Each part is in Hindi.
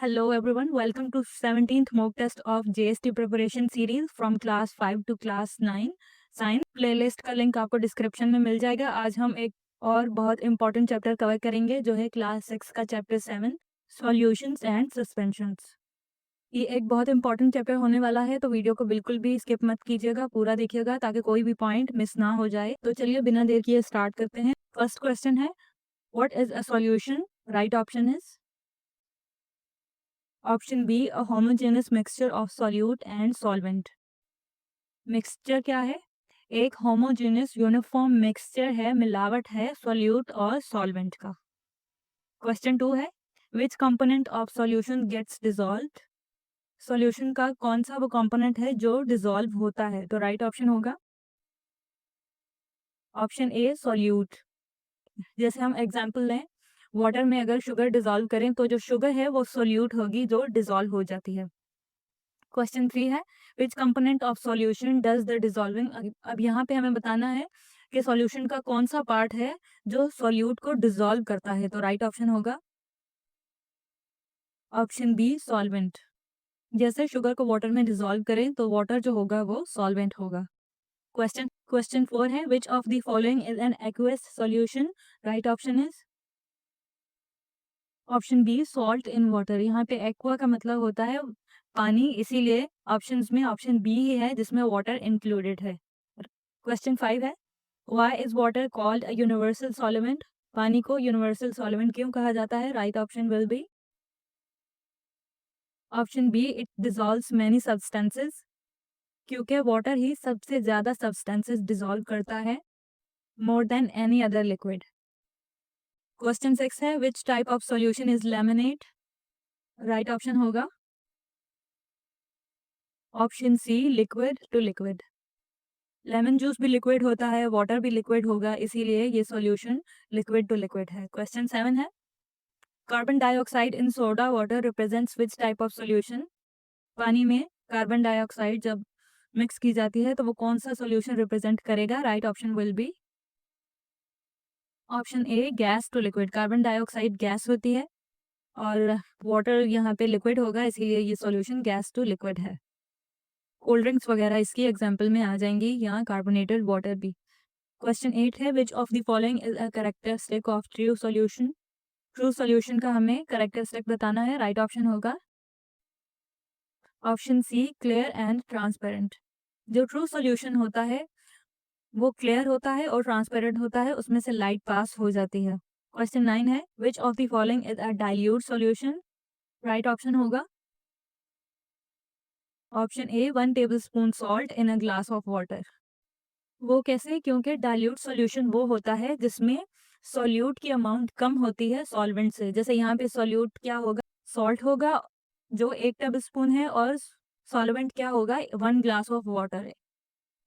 Hello everyone, welcome to 17th mock test of JST preparation series from class 5 to class 9 science. Playlist का लिंक आपको डिस्क्रिप्शन में मिल जाएगा। आज हम एक और बहुत इंपॉर्टेंट चैप्टर कवर करेंगे जो है क्लास 6 का चैप्टर 7 सॉल्यूशंस एंड सस्पेंशंस। ये एक बहुत इंपॉर्टेंट चैप्टर होने वाला है, तो वीडियो को बिल्कुल भी स्किप मत कीजिएगा, पूरा देखिएगा ताकि कोई भी पॉइंट मिस ना हो जाए। तो चलिए बिना देर किए स्टार्ट करते हैं। फर्स्ट क्वेश्चन है, what is a solution? Right option is option B, a homogeneous mixture of solute and solvent. Mixture क्या है? एक होमोजेनस यूनिफॉर्म मिक्सचर है, मिलावट है सॉल्यूट और सॉल्वेंट का। क्वेश्चन 2 है, which component of solution gets dissolved? Solution का कौन सा वो कंपोनेंट है जो डिसॉल्व होता है? तो राइट ऑप्शन होगा ऑप्शन ए, सॉल्यूट। जैसे हम एग्जांपल लें, वाटर में अगर शुगर डिसॉल्व करें तो जो शुगर है वो सॉल्यूट होगी जो डिसॉल्व हो जाती है। क्वेश्चन 3 है, which component of solution does the dissolving? अब यहाँ पे हमें बताना है कि सॉल्यूशन का कौन सा पार्ट है जो सॉल्यूट को डिसॉल्व करता है। तो राइट ऑप्शन होगा ऑप्शन बी, सॉल्वेंट। जैसे शुगर को वाटर में डिसॉल्व करें तो वाटर जो होगा वो सॉल्वेंट होगा। क्वेश्चन क्वेश्चन 4 है, which of the following is an aqueous solution? Right option is option B, salt in water. यहाँ पे एक्वा का मतलब होता है पानी, इसीलिए ऑप्शंस में ऑप्शन बी ही है जिसमें वाटर इंक्लूडेड है। क्वेश्चन 5 है, why is water called a universal solvent? पानी को यूनिवर्सल सॉल्वेंट क्यों कहा जाता है? Right option will be option B, it dissolves many substances. क्योंकि वाटर ही सबसे ज्यादा सब्सटेंसेस डिसॉल्व करता है, more than any other liquid. Question 6 है, which type of solution is lemonade? Right option होगा option C, liquid to liquid. Lemon juice भी लिक्विड होता है, वाटर भी लिक्विड होगा, इसीलिए ये सॉल्यूशन लिक्विड टू लिक्विड है। क्वेश्चन 7 है, carbon dioxide in soda water represents which type of solution? पानी में कार्बन डाइऑक्साइड जब मिक्स की जाती है तो वो कौन सा सॉल्यूशन रिप्रेजेंट करेगा? Right option will be option A, gas to liquid. Carbon dioxide gas होती है और वाटर यहाँ पे लिक्विड होगा, इसीलिए ये सॉल्यूशन गैस टू लिक्विड है। कोल्ड ड्रिंक्स वगैरह इसकी एग्जाम्पल में आ जाएंगी, यहाँ कार्बोनेटेड वाटर भी। क्वेश्चन 8 है, which of the following is a characteristic of true solution? True solution का हमें कैरेक्टरिस्टिक बताना है। राइट ऑप्शन होगा option C, clear and transparent. जो ट्रू सॉल्यूशन होता है वो क्लियर होता है और ट्रांसपेरेंट होता है, उसमें से लाइट पास हो जाती है। क्वेश्चन 9 है, which of the following is a dilute solution? Right option होगा option A, 1 tablespoon salt in a glass of water. वो कैसे? क्योंकि डाइल्यूट सॉल्यूशन वो होता है जिसमें सॉल्यूट की अमाउंट कम होती है सॉल्वेंट से। जैसे यहाँ पे सॉल्यूट क्या होगा? सॉल्ट होगा जो 1 टेबलस्पून है, और सॉल्वेंट क्या होगा? 1 ग्लास ऑफ वाटर है।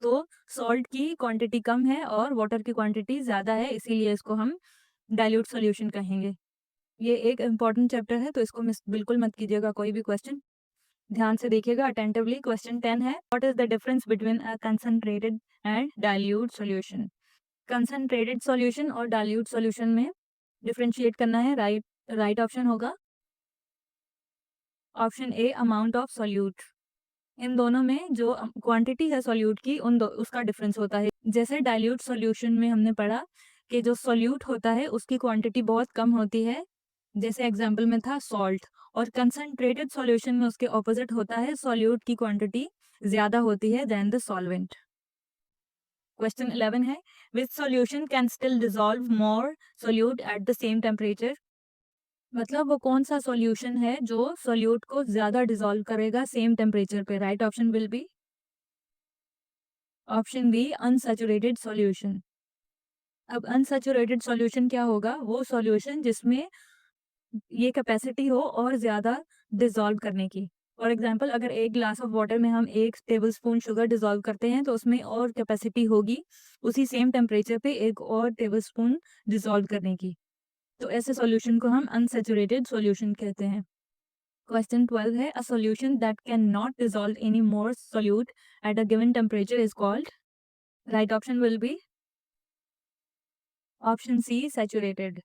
तो सॉल्ट की क्वांटिटी कम है और वाटर की क्वांटिटी ज़्यादा है, इसीलिए इसको हम डाइल्यूट सॉल्यूशन कहेंगे। ये एक इम्पॉर्टेंट चैप्टर है, तो इसको मिस बिल्कुल मत कीजिएगा। कोई भी क्वेश्चन ध्यान से देखिएगा अटेंटिवली। क्वेश्चन 10 है, what is the difference between a concentrated and dilute solution? Concentrated solution और डाइल्यूट सॉल्यूशन में डिफरेंशिएट करना है। राइट ऑप्शन होगा option A, amount of solute. इन दोनों में जो क्वांटिटी है सॉल्यूट की उसका डिफरेंस होता है। जैसे डाइल्यूट सॉल्यूशन में हमने पढ़ा कि जो सॉल्यूट होता है उसकी क्वांटिटी बहुत कम होती है, जैसे एग्जांपल में था सॉल्ट। और कंसंट्रेटेड सॉल्यूशन में उसके ऑपोजिट होता है, सॉल्यूट की क्वांटिटी ज्यादा होती है देन द सॉल्वेंट। क्वेश्चन 11 है, which solution can still dissolve more solute at the same temperature? मतलब वो कौन सा सॉल्यूशन है जो सॉल्यूट को ज्यादा डिसॉल्व करेगा सेम टेम्परेचर पे? Right option will be option B, unsaturated solution. अब अनसैचुरेटेड सॉल्यूशन क्या होगा? वो सॉल्यूशन जिसमें ये कैपेसिटी हो और ज़्यादा डिसॉल्व करने की। फॉर एग्जांपल, अगर 1 ग्लास ऑफ वाटर में हम 1 टेबलस्पून शुगर डिसॉल्व करते हैं तो उसमें और कैपेसिटी होगी उसी सेम टेम्परेचर पे 1 और टेबलस्पून डिसॉल्व करने की। तो ऐसे सॉल्यूशन को हम अनसैचुरेटेड सॉल्यूशन कहते हैं। क्वेश्चन 12 है, a solution that can not dissolve any more solute at a given temperature is called? Right option will be option C, saturated.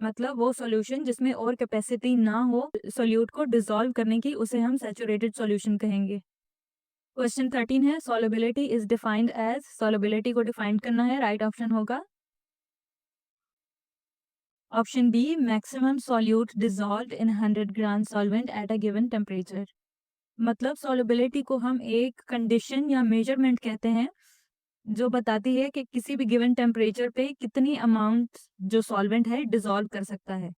मतलब वो सॉल्यूशन जिसमें और कैपेसिटी ना हो सोल्यूट को डिसॉल्व करने की, उसे हम सैचुरेटेड सॉल्यूशन कहेंगे। क्वेश्चन 13 है solubility is defined as, solubility को डिफाइन करना है, राइट ऑप्शन होगा option B maximum solute dissolved in 100 gram solvent at a given temperature. मतलब सॉल्युबिलिटी को हम एक कंडीशन या मेजरमेंट कहते हैं जो बताती है कि किसी भी गिवन टेम्परेचर पे कितनी अमाउंट जो सॉल्वेंट है डिसॉल्व कर सकता है।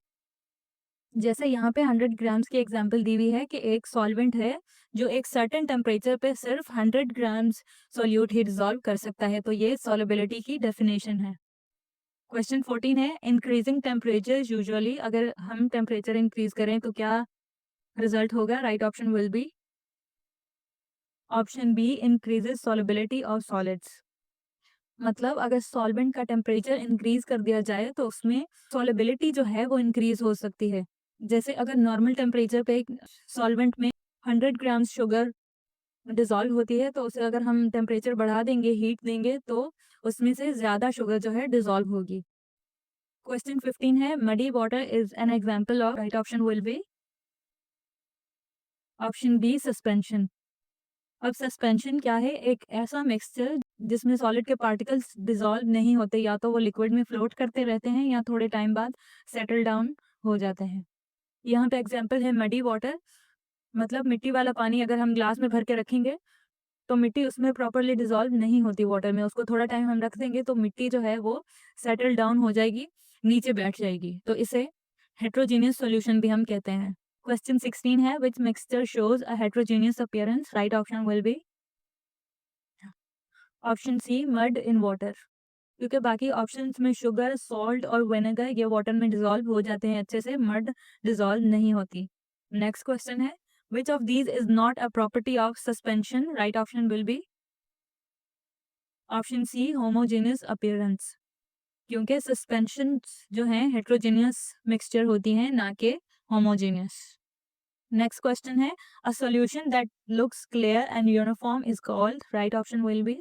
जैसे यहाँ पे 100 ग्राम्स की एग्जांपल दी हुई है कि एक सॉल्वेंट है जो एक सर्टेन टेम्परेचर पे सिर्फ 100 ग्राम्स सॉल्यूट ही डिसॉल्व कर सकता है, तो ये सॉल्युबिलिटी की डेफिनेशन है। क्वेश्चन 14 है इंक्रीजिंग टेम्परेचर यूजुअली, अगर हम टेम्परेचर इंक्रीज करें तो क्या रिजल्ट होगा, right option will be option B increases solubility of solids. मतलब अगर सॉल्वेंट का टेम्परेचर इंक्रीज कर दिया जाए तो उसमें सॉल्युबिलिटी जो है वो इंक्रीज हो सकती है। जैसे अगर नॉर्मल टेम्परेचर पे एक सॉल्वेंट में 100 ग्राम शुगर डिसॉल्व होती है, तो उसे अगर हम टेम्परेचर बढ़ा देंगे, हीट देंगे, तो उसमें से ज़्यादा शुगर जो है डिसॉल्व होगी। क्वेश्चन 15 है muddy water is an example of, right option will be option B suspension. अब सस्पेंशन क्या है, एक ऐसा मिक्सचर जिसमें सॉलिड के पार्टिकल्स डिसॉल्व नहीं होते, या तो वो लिक्विड में फ्लोट करते रहते हैं या थोड़े टाइम बाद सेटल डाउन हो जाते हैं। यहाँ पे एग्जांपल है मडी वाटर, मतलब मिट्टी वाला पानी अगर हम ग्लास में भर के रखेंगे तो मिट्टी उसमें प्रॉपर्ली डिसॉल्व नहीं होती वाटर में, उसको थोड़ा टाइम हम रख देंगे तो मिट्टी जो है वो सेटल डाउन हो जाएगी, नीचे बैठ जाएगी, तो इसे हेट्रोजीनियस सॉल्यूशन भी हम कहते हैं। क्वेश्चन 16 है which mixture shows a heterogeneous appearance, right option will be option C mud in water, क्योंकि बाकी ऑप्शंस में शुगर, सॉल्ट और विनेगर ये वाटर में डिसॉल्व हो जाते हैं अच्छे से, मड डिसॉल्व नहीं होती। नेक्स्ट क्वेश्चन है which of these is not a property of suspension, right option will be option C homogeneous appearance, क्योंकि सस्पेंशन जो है हेट्रोजेनियस मिक्सचर होती हैं, ना कि होमोजेनियस। नेक्स्ट क्वेश्चन है a solution that looks clear and uniform is called, right option will be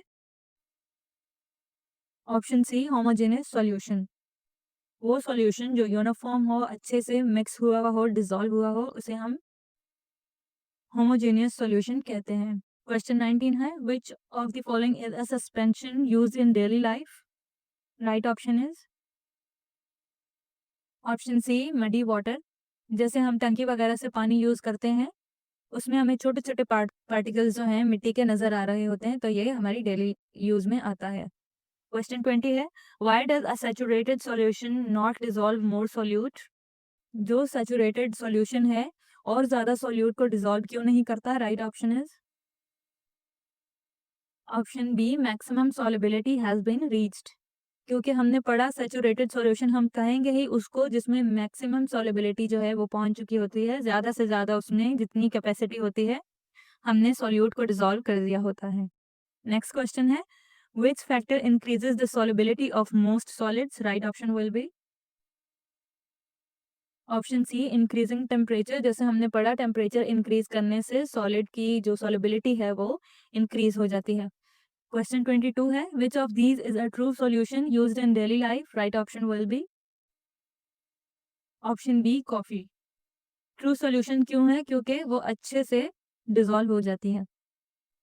option C homogeneous solution. वो सॉल्यूशन जो यूनिफॉर्म हो, अच्छे से मिक्स हुआ हो, डिसॉल्व हुआ हो, उसे हम होमोजेनियस सॉल्यूशन कहते हैं। क्वेश्चन 19 है which of the following is a suspension used in daily life, right option is option C muddy water. जैसे हम टंकी वगैरह से पानी यूज करते हैं, उसमें हमें छोटे छोटे पार्टिकल्स जो हैं मिट्टी के नजर आ रहे होते हैं, तो ये हमारी डेली यूज में आता है। क्वेश्चन 20 है why does a saturated solution not dissolve more solute, जो सैचुरेटेड सॉल्यूशन है और ज्यादा सॉल्यूट को डिसॉल्व क्यों नहीं करता, right option is option B maximum solubility has been reached, क्योंकि हमने पढ़ा सैचुरेटेड सॉल्यूशन हम कहेंगे ही उसको जिसमें मैक्सिमम सॉल्युबिलिटी जो है वो पहुंच चुकी होती है, ज़्यादा से ज़्यादा उसमें जितनी कैपेसिटी होती है हमने सॉल्यूट को डिसॉल्व कर दिया होता है। नेक्स्ट क्वेश्चन है which factor increases the solubility of most solids, right option will be option C increasing temperature. जैसे हमने पढ़ा टेम्परेचर इंक्रीज करने से सॉलिड की जो सॉल्युबिलिटी है वो इंक्रीज हो जाती है। क्वेश्चन 22 है which of these is a true solution used in daily life, right option will be option B coffee. True solution क्यों है, क्योंकि वो अच्छे से डिसॉल्व हो जाती है।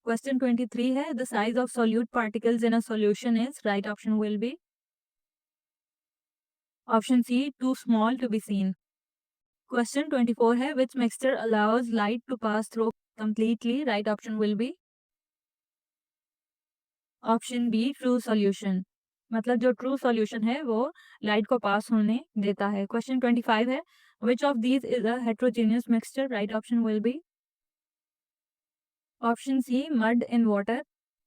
क्वेश्चन 23 है the size of solute particles in a solution is, right option will be option C too small to be seen. Question 24 है which mixture allows light to pass through completely, right option will be option B true solution. मतलब जो ट्रू सॉल्यूशन है वो लाइट को पास होने देता है। क्वेश्चन 25 है which of these is a heterogeneous mixture, right option will be option C mud in water.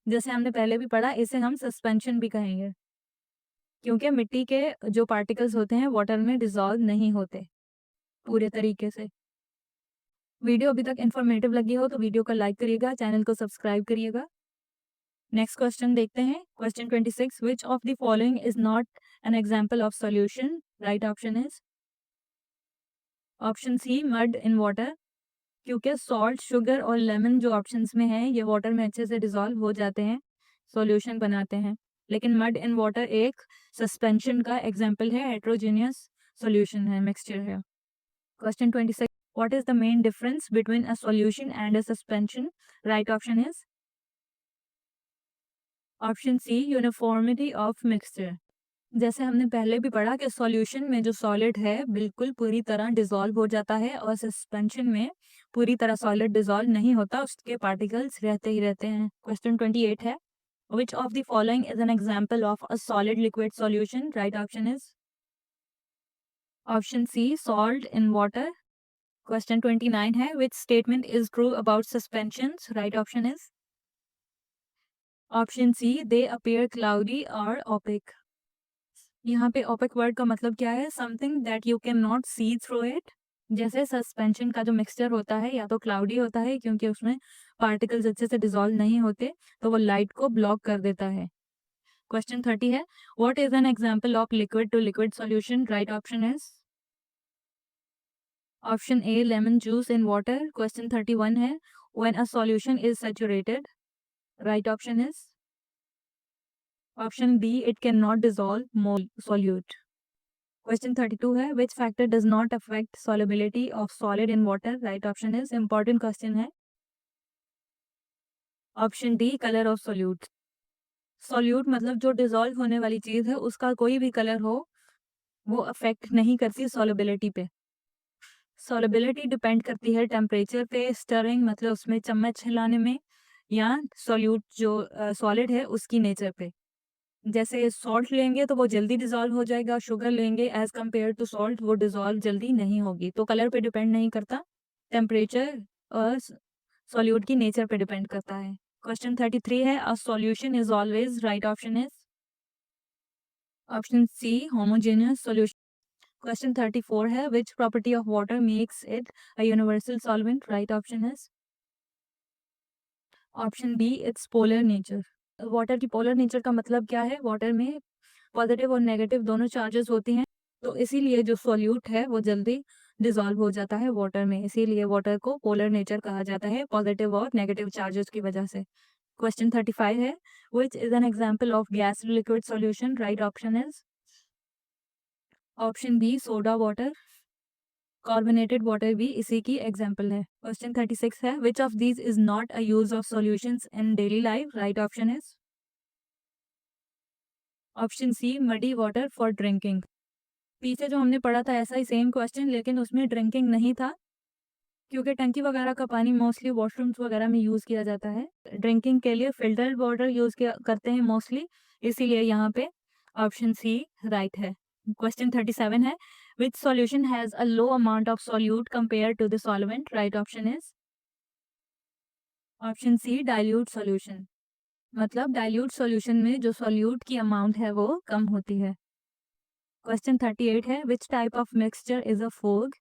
जैसे हमने पहले भी पढ़ा, इसे हम सस्पेंशन भी कहेंगे, क्योंकि मिट्टी के जो पार्टिकल्स होते हैं वाटर में डिसॉल्व नहीं होते पूरे तरीके से। वीडियो अभी तक इन्फॉर्मेटिव लगी हो तो वीडियो को लाइक करिएगा, चैनल को सब्सक्राइब करिएगा। नेक्स्ट क्वेश्चन देखते हैं question 26 which of the following is not an example of solution, right option is option C mud in water, क्योंकि सॉल्ट, शुगर और लेमन जो ऑप्शंस में है ये वाटर में अच्छे से डिसॉल्व हो जाते हैं, सॉल्यूशन बनाते हैं, लेकिन मड इन वाटर एक सस्पेंशन का एग्जांपल है हेट्रोजीनियस सॉल्यूशन है, मिक्सचर है। Question 26, what is the main difference between a solution and a suspension? Right option is option C, uniformity of mixture. जैसे हमने पहले भी पढ़ा कि सॉल्यूशन में जो सॉलिड है बिल्कुल पूरी तरह डिसॉल्व हो जाता है, और सस्पेंशन में पूरी तरह सॉलिड डिसॉल्व नहीं होता, उसके पार्टिकल्स रहते ही रहते हैं। क्वेश्चन 28 है, which of the following is an example of a solid liquid solution? Right option is option C, salt in water. Question 29 है, which statement is true about suspensions? Right option is option C, they appear cloudy और ओपिक। यहाँ पे ओपेक वर्ड का मतलब क्या है? Something that you can not see through it. जैसे सस्पेंशन का जो मिक्सचर होता है या तो क्लाउडी होता है क्योंकि उसमें पार्टिकल्स अच्छे से डिसॉल्व नहीं होते, तो वो लाइट को ब्लॉक कर देता है। क्वेश्चन 30 है, what is an example of liquid to liquid solution? Right option is option A, lemon juice in water. Question 31 है, when a solution is saturated? Right option is option B, it can not dissolve more solute. Question 32 है, which factor does not affect solubility of solid in water? Right option is, important question है, option D, colour of solute. Solute मतलब जो डिसॉल्व होने वाली चीज है उसका कोई भी कलर हो, वो अफेक्ट नहीं करती सॉलिबिलिटी पे। सॉलिबिलिटी डिपेंड करती है टेम्परेचर पे, स्टरिंग मतलब उसमें चम्मच हिलाने में, या सॉल्यूट जो सॉलिड है उसकी नेचर पे। जैसे सॉल्ट लेंगे तो वो जल्दी डिसॉल्व हो जाएगा, शुगर लेंगे एज कम्पेयर टू सॉल्ट वो डिसॉल्व जल्दी नहीं होगी। तो कलर पे डिपेंड नहीं करता, टेम्परेचर और सॉल्यूट की नेचर पे डिपेंड करता है। क्वेश्चन 33 है, a solution is always. Right option is option C, homogeneous solution. Question 34 है, which property of water makes it a universal solvent? Right option is option B, its polar nature. Water की पोलर नेचर का मतलब क्या है? वाटर में पॉजिटिव और नेगेटिव दोनों चार्जेस होती हैं, तो इसीलिए जो सॉल्यूट है वो जल्दी डिसॉल्व हो जाता है वाटर में, इसीलिए वाटर को पोलर नेचर कहा जाता है, पॉजिटिव और नेगेटिव चार्जेस की वजह से। क्वेश्चन 35 है, which is an example of gas liquid solution? Right option is option B, soda water. Carbonated water भी इसी की एग्जाम्पल है। क्वेश्चन 36 है, which of these is not a use of solutions in daily life? Right option is option C, muddy water for drinking. पीछे जो हमने पढ़ा था ऐसा ही सेम क्वेश्चन, लेकिन उसमें ड्रिंकिंग नहीं था, क्योंकि टंकी वगैरह का पानी मोस्टली वॉशरूम्स वगैरह में यूज़ किया जाता है। ड्रिंकिंग के लिए फिल्टर्ड वाटर यूज़ किया करते हैं मोस्टली, इसीलिए यहाँ पे ऑप्शन सी राइट है। क्वेश्चन 37 है, which solution has a low amount of solute compare to the solvent? Right option is option C, dilute solution. मतलब डाइल्यूट सॉल्यूशन में जो सॉल्यूट की अमाउंट है वो कम होती है। क्वेश्चन 38 है, which type of mixture is a fog?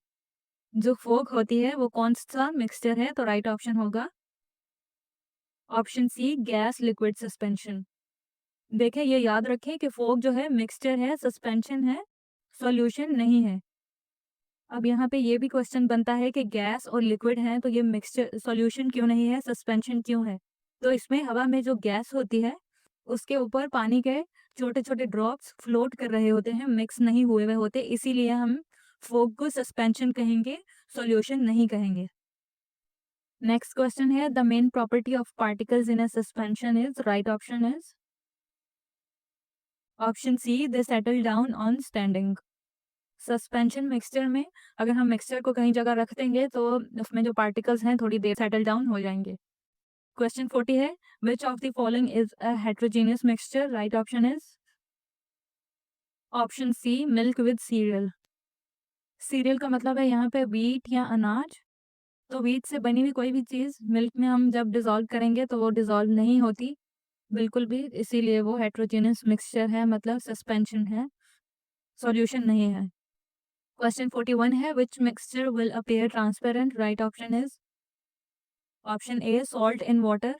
जो फोग होती है वो कौन सा मिक्सचर है? तो राइट ऑप्शन होगा option C, gas liquid suspension. देखें, ये याद रखें कि फोग जो है मिक्सचर है, सस्पेंशन है, सॉल्यूशन नहीं है। अब यहाँ पे ये भी क्वेश्चन बनता है कि गैस और लिक्विड है तो ये मिक्सचर सॉल्यूशन क्यों नहीं है, सस्पेंशन क्यों है? तो इसमें हवा में जो गैस होती है उसके ऊपर पानी के छोटे छोटे ड्रॉप्स फ्लोट कर रहे होते हैं, मिक्स नहीं हुए हुए होते, इसीलिए हम फोग को सस्पेंशन कहेंगे, सॉल्यूशन नहीं कहेंगे। नेक्स्ट क्वेश्चन है, the main property of particles in a suspension is? Right option is option C, they settle down on standing. Suspension mixture में अगर हम मिक्सचर को कहीं जगह रख देंगे तो उसमें जो पार्टिकल्स हैं थोड़ी देर सेटल डाउन हो जाएंगे। क्वेश्चन 40 है, which of the following is a heterogeneous mixture? Right option is option C, milk with cereal. Cereal का मतलब है यहाँ पे व्हीट या अनाज, तो व्हीट से बनी हुई कोई भी चीज़ मिल्क में हम जब डिसॉल्व करेंगे तो वो डिसॉल्व नहीं होती बिल्कुल भी, इसीलिए वो हेट्रोजेनियस मिक्सचर है, मतलब सस्पेंशन है, सॉल्यूशन नहीं है। क्वेश्चन 41 है, which mixture will appear transparent? Right option is option A, salt in water.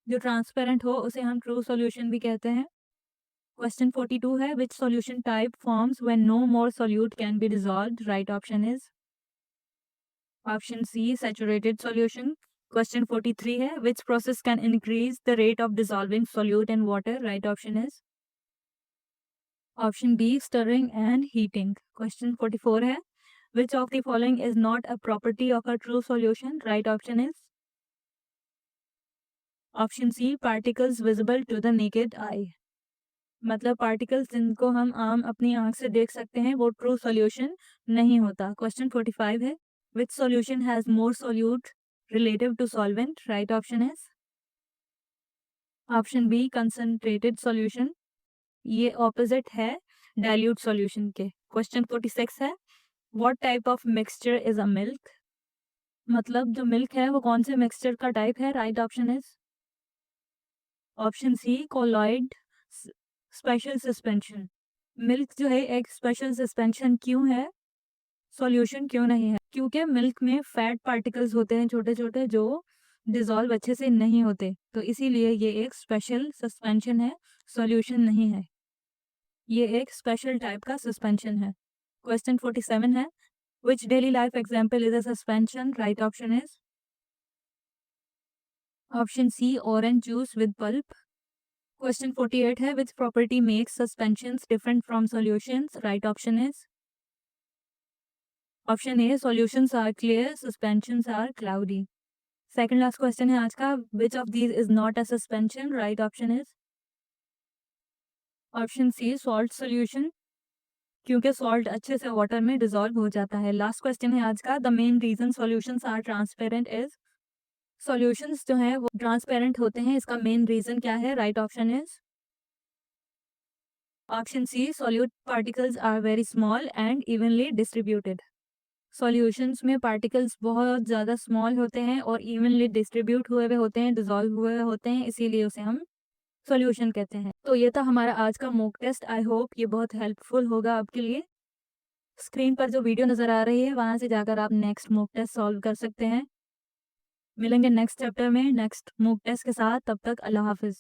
जो ट्रांसपेरेंट हो उसे हम ट्रू सॉल्यूशन भी कहते हैं। क्वेश्चन 42 है, which solution type forms when no more solute can be dissolved? Right option is option C, saturated solution. Question 43 है, which process can increase the rate of dissolving solute in water? Right option is option B stirring and heating. Question 44 है, which of the following is not a property of a true solution? Right option is option C particles visible to the naked आई। मतलब पार्टिकल्स जिनको हम आम अपनी आंख से देख सकते हैं वो ट्रू सॉल्यूशन नहीं होता। क्वेश्चन 45 है, which solution has more solute relative to solvent? Right option is option B concentrated solution. ये ऑपोजिट है डाइल्यूट सॉल्यूशन के। क्वेश्चन 46 है, what type of mixture is a milk? मतलब जो मिल्क है वो कौन से मिक्सचर का टाइप है? Right option is option C colloid special suspension. Milk जो है एक स्पेशल सस्पेंशन क्यों है, सॉल्यूशन क्यों नहीं है? क्योंकि मिल्क में फैट पार्टिकल्स होते हैं छोटे छोटे जो डिसॉल्व अच्छे से नहीं होते, तो इसीलिए ये एक स्पेशल सस्पेंशन है, सॉल्यूशन नहीं है। ये एक स्पेशल टाइप का सस्पेंशन है। क्वेश्चन 47 है, which daily life example is a suspension? Right option is option C orange juice with pulp. Question 48 है, which property makes suspensions different from solutions? Right option is option A solutions are clear, suspensions are cloudy. Second last question है आज का, which of these is not a suspension? Right option is option C salt solution, क्योंकि सॉल्ट अच्छे से वाटर में डिसॉल्व हो जाता है। लास्ट क्वेश्चन है आज का, the main reason solutions are transparent is? Solutions जो है वो ट्रांसपेरेंट होते हैं, इसका मेन रीजन क्या है? Right option is option C solute particles are very small and evenly distributed. Solutions में पार्टिकल्स बहुत ज़्यादा स्मॉल होते हैं और इवनली डिस्ट्रीब्यूट हुए हुए होते हैं, डिसॉल्व हुए हुए होते हैं, इसीलिए उसे हम सॉल्यूशन कहते हैं। तो ये था हमारा आज का मॉक टेस्ट। आई होप ये बहुत हेल्पफुल होगा आपके लिए। स्क्रीन पर जो वीडियो नज़र आ रही है वहाँ से जाकर आप नेक्स्ट मॉक टेस्ट सॉल्व कर सकते हैं। मिलेंगे नेक्स्ट चैप्टर में नेक्स्ट मॉक टेस्ट के साथ, तब तक अल्लाह हाफिज़।